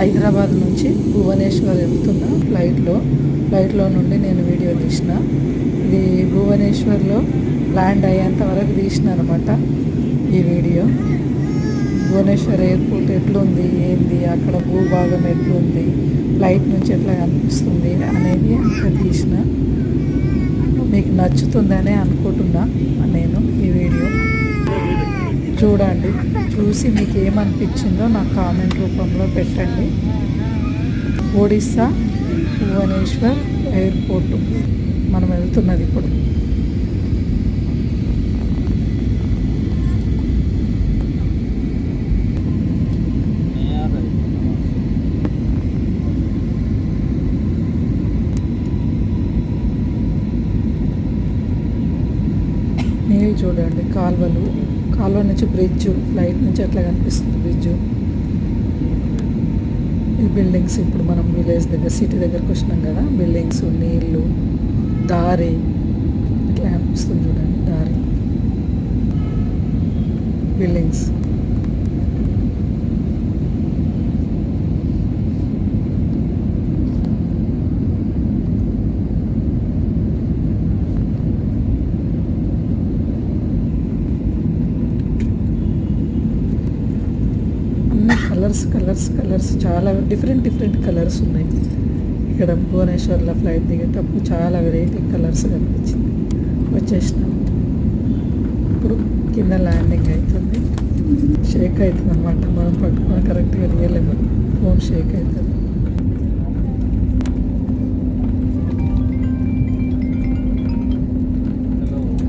హైదరాబాద్ నుంచి భువనేశ్వర్ వెళ్తున్నా ఫ్లైట్లో నుండి నేను వీడియో తీసిన. ఇది భువనేశ్వర్లో ల్యాండ్ అయ్యేంత వరకు తీసిన అనమాట ఈ వీడియో. భువనేశ్వర్ ఎయిర్పోర్ట్ ఎట్లుంది, ఏంది, అక్కడ భూభాగం ఎట్లుంది, ఫ్లైట్ నుంచి ఎట్లా కనిపిస్తుంది అనేది అక్కడ తీసిన. మీకు నచ్చుతుందనే అనుకుంటున్నా నేను ఈ వీడియో. చూడండి, చూసి మీకు ఏమనిపించిందో నాకు కామెంట్ రూపంలో పెట్టండి. ఒడిస్సా భువనేశ్వర్ ఎయిర్పోర్టు మనం వెళ్తున్నది ఇప్పుడు. నీళ్ళు చూడండి, కాలువ నుంచి బ్రిడ్జ్, ఫ్లైట్ నుంచి ఎట్లా కనిపిస్తుంది బ్రిడ్జ్. ఈ బిల్డింగ్స్, ఇప్పుడు మనం విలేజ్ దగ్గర సిటీ దగ్గరకు వచ్చినాం కదా, బిల్డింగ్స్, నీళ్ళు, దారి ఇట్లా కనిపిస్తుంది చూడండి. దారి, బిల్డింగ్స్. కలర్స్ చాలా డిఫరెంట్ కలర్స్ ఉన్నాయి. ఇక్కడ భువనేశ్వర్లో ఫ్లైట్ దిగేటప్పుడు చాలా వెరైటీ కలర్స్ కనిపించింది. వచ్చేసినాం, ఇప్పుడు కింద ల్యాండింగ్ అవుతుంది. షేక్ అవుతుంది అనమాట, మనం పట్టుకొని కరెక్ట్గా తీయలేము, ఫోన్ షేక్ అవుతుంది.